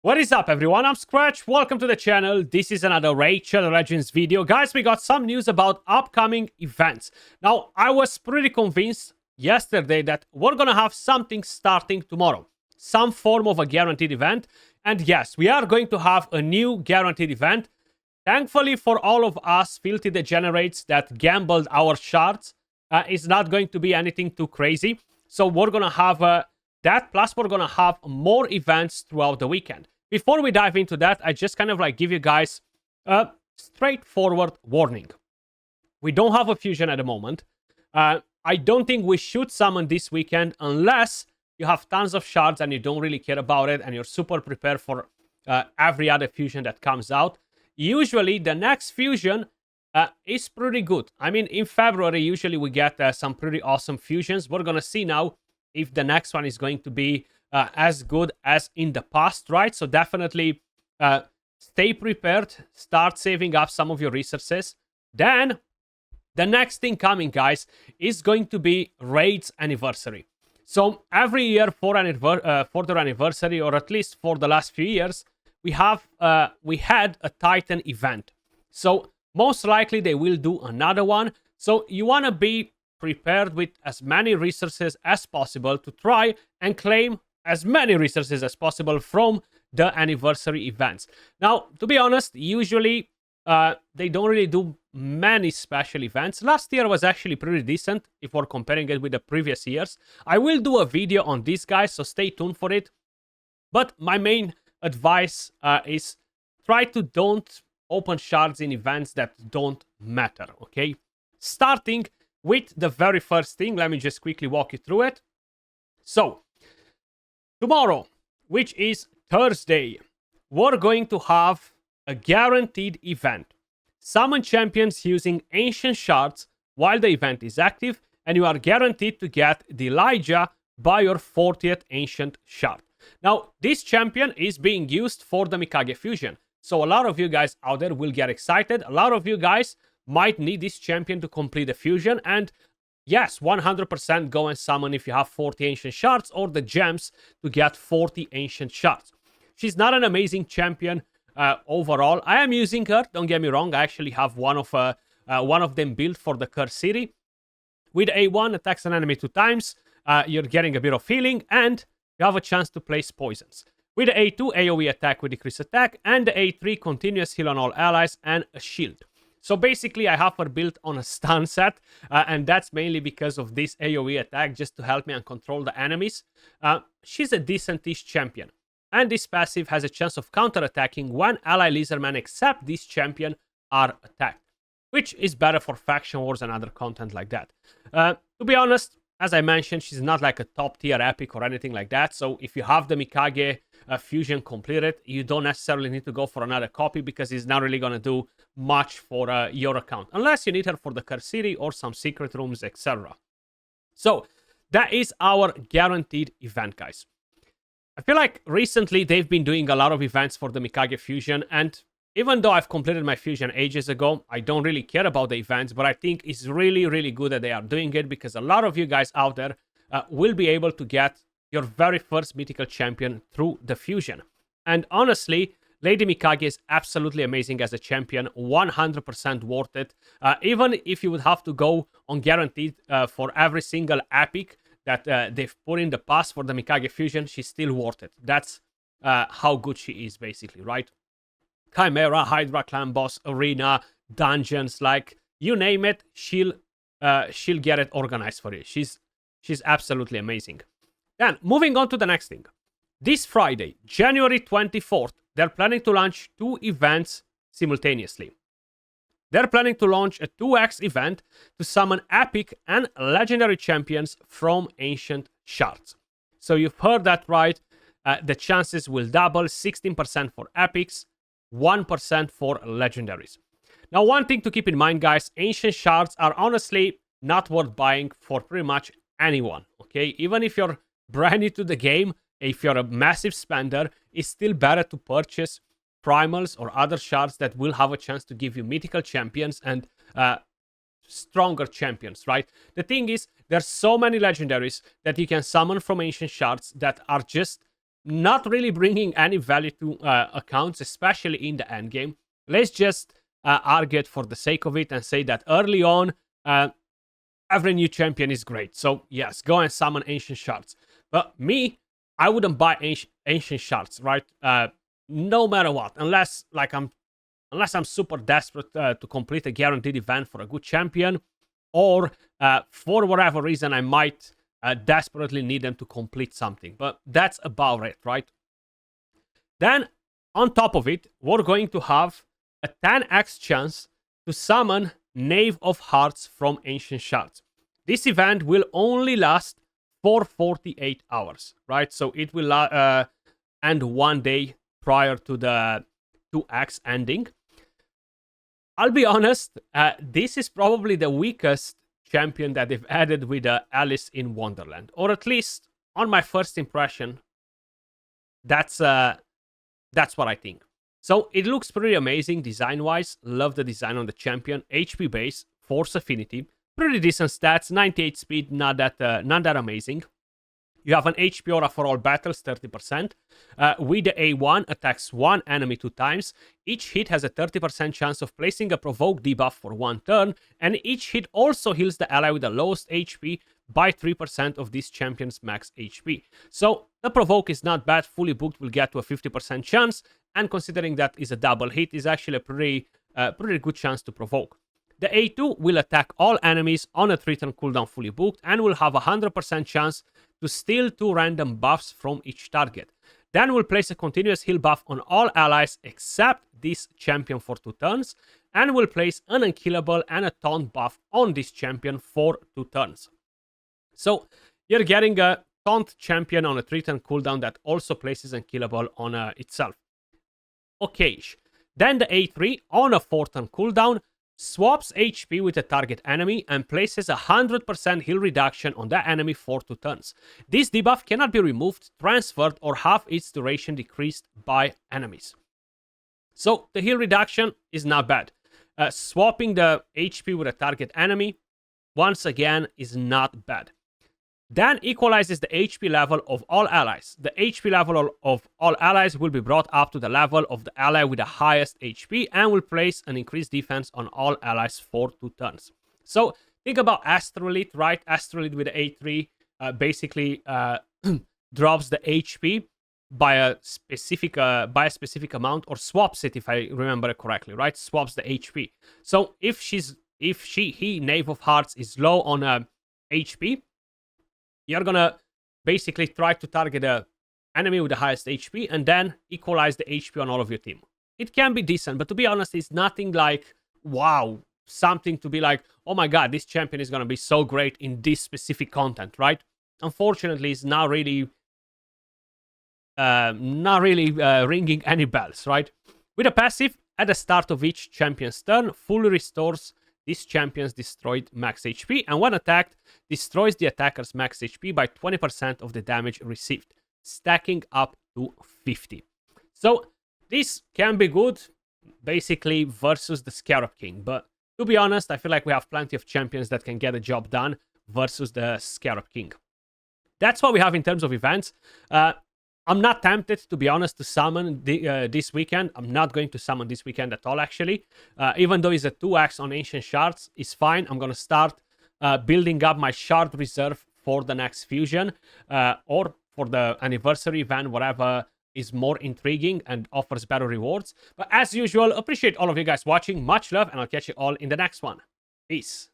What is up, everyone? I'm Skratch. Welcome to the channel. This is another Raid Shadow Legends video. Guys, we got some news about upcoming events. Now, I was pretty convinced yesterday that we're gonna have something starting tomorrow. Some form of a guaranteed event. And yes, we are going to have a new guaranteed event. Thankfully for all of us filthy degenerates that gambled our shards, it's not going to be anything too crazy. So we're gonna have that, plus we're gonna have more events throughout the weekend. Before we dive into that, I just kind of like give you guys a straightforward warning. We don't have a fusion at the moment. I don't think we should summon this weekend unless you have tons of shards and you don't really care about it and you're super prepared for every other fusion that comes out. Usually, the next fusion is pretty good. I mean, in February, usually we get some pretty awesome fusions. We're going to see now if the next one is going to be as good as in the past, right? So definitely stay prepared, start saving up some of your resources. Then the next thing coming, guys, is going to be Raid's anniversary. So every year for their anniversary, or at least for the last few years, we had a Titan event. So most likely they will do another one. So you want to be prepared with as many resources as possible to try and claim as many resources as possible from the anniversary events. Now, to be honest, usually they don't really do many special events. Last year was actually pretty decent if we're comparing it with the previous years. I will do a video on this, guys, so stay tuned for it. But my main advice is try to don't open shards in events that don't matter, okay? Starting with the very first thing, let me just quickly walk you through it. So, tomorrow, which is Thursday, we're going to have a guaranteed event. Summon champions using ancient shards while the event is active, and you are guaranteed to get the Elijah by your 40th ancient shard. Now, this champion is being used for the Mikage fusion. So a lot of you guys out there will get excited. A lot of you guys might need this champion to complete the fusion. And yes, 100% go and summon if you have 40 ancient shards or the gems to get 40 ancient shards. She's not an amazing champion overall. I am using her, don't get me wrong. I actually have one of them built for the Curse City. With A1, attacks an enemy 2 times. You're getting a bit of healing and you have a chance to place poisons. With the A2, AoE attack with decreased attack, and the A3, continuous heal on all allies, and a shield. So basically, I have her built on a stun set, and that's mainly because of this AoE attack, just to help me and control the enemies. She's a decentish champion, and this passive has a chance of counterattacking when ally lizardmen except this champion are attacked, which is better for faction wars and other content like that. To be honest, as I mentioned, she's not like a top tier epic or anything like that. So if you have the Mikage fusion completed, you don't necessarily need to go for another copy because it's not really going to do much for your account. Unless you need her for the Curse City or some secret rooms, etc. So that is our guaranteed event, guys. I feel like recently they've been doing a lot of events for the Mikage fusion, and even though I've completed my fusion ages ago, I don't really care about the events, but I think it's really, really good that they are doing it because a lot of you guys out there will be able to get your very first mythical champion through the fusion. And honestly, Lady Mikage is absolutely amazing as a champion, 100% worth it. Even if you would have to go on guaranteed for every single epic that they've put in the past for the Mikage fusion, she's still worth it. That's how good she is, basically, right? Chimera, Hydra, Clan Boss, Arena, Dungeons, like you name it, she'll get it organized for you. She's absolutely amazing. Then moving on to the next thing. This Friday, January 24th, they're planning to launch 2 events simultaneously. They're planning to launch a 2x event to summon epic and legendary champions from ancient shards. So you've heard that right. The chances will double, 16% for epics, 1% for legendaries. Now, one thing to keep in mind, guys, ancient shards are honestly not worth buying for pretty much anyone, okay? Even if you're brand new to the game, if you're a massive spender, it's still better to purchase primals or other shards that will have a chance to give you mythical champions and stronger champions, right? The thing is, there's so many legendaries that you can summon from ancient shards that are just not really bringing any value to accounts, especially in the end game. Let's just argue it for the sake of it and say that early on, every new champion is great. So yes, go and summon Ancient Shards. But me, I wouldn't buy Ancient Shards, right? No matter what, unless I'm super desperate to complete a guaranteed event for a good champion, or for whatever reason I might desperately need them to complete something. But that's about it, right? Then, on top of it, we're going to have a 10x chance to summon Knave of Hearts from Ancient Shards. This event will only last for 48 hours, right? So it will end one day prior to the 2x ending. I'll be honest, this is probably the weakest champion that they've added with Alice in Wonderland. Or at least, on my first impression, that's what I think. So it looks pretty amazing design-wise. Love the design on the champion. HP base, Force Affinity, pretty decent stats. 98 speed, not that amazing. You have an HP aura for all battles, 30%. With the A1, attacks one enemy 2 times. Each hit has a 30% chance of placing a provoke debuff for 1 turn, and each hit also heals the ally with the lowest HP by 3% of this champion's max HP. So the provoke is not bad. Fully booked will get to a 50% chance, and considering that is a double hit, is actually a pretty good chance to provoke. The A2 will attack all enemies on a 3-turn cooldown fully booked, and will have a 100% chance to steal 2 random buffs from each target. Then will place a continuous heal buff on all allies except this champion for 2 turns, and will place an unkillable and a taunt buff on this champion for 2 turns. So you're getting a taunt champion on a 3-turn cooldown that also places unkillable on itself. Okay. Then the A3 on a 4-turn cooldown swaps HP with a target enemy and places a 100% heal reduction on that enemy for 2 turns. This debuff cannot be removed, transferred, or have its duration decreased by enemies. So the heal reduction is not bad. Swapping the HP with a target enemy, once again, is not bad. Then equalizes the HP level of all allies. The HP level of all allies will be brought up to the level of the ally with the highest HP and will place an increased defense on all allies for 2 turns. So think about Astrolith, right? Astrolith with the A3 basically drops the HP by a specific amount, or swaps it, if I remember it correctly, right? Swaps the HP. So if he Knave of Hearts is low on HP, you're gonna basically try to target a enemy with the highest HP and then equalize the HP on all of your team. It can be decent, but to be honest, it's nothing like, wow, something to be like, oh my god, this champion is gonna be so great in this specific content, right? Unfortunately, it's not really ringing any bells, right? With a passive, at the start of each champion's turn, fully restores this champion's destroyed max HP, and when attacked, destroys the attacker's max HP by 20% of the damage received, stacking up to 50. So this can be good, basically, versus the Scarab King, but to be honest, I feel like we have plenty of champions that can get the job done versus the Scarab King. That's what we have in terms of events. I'm not tempted, to be honest, to summon this weekend. I'm not going to summon this weekend at all, actually. Even though it's a 2x on Ancient Shards, it's fine. I'm going to start building up my shard reserve for the next fusion, or for the anniversary event, whatever is more intriguing and offers better rewards. But as usual, appreciate all of you guys watching. Much love, and I'll catch you all in the next one. Peace.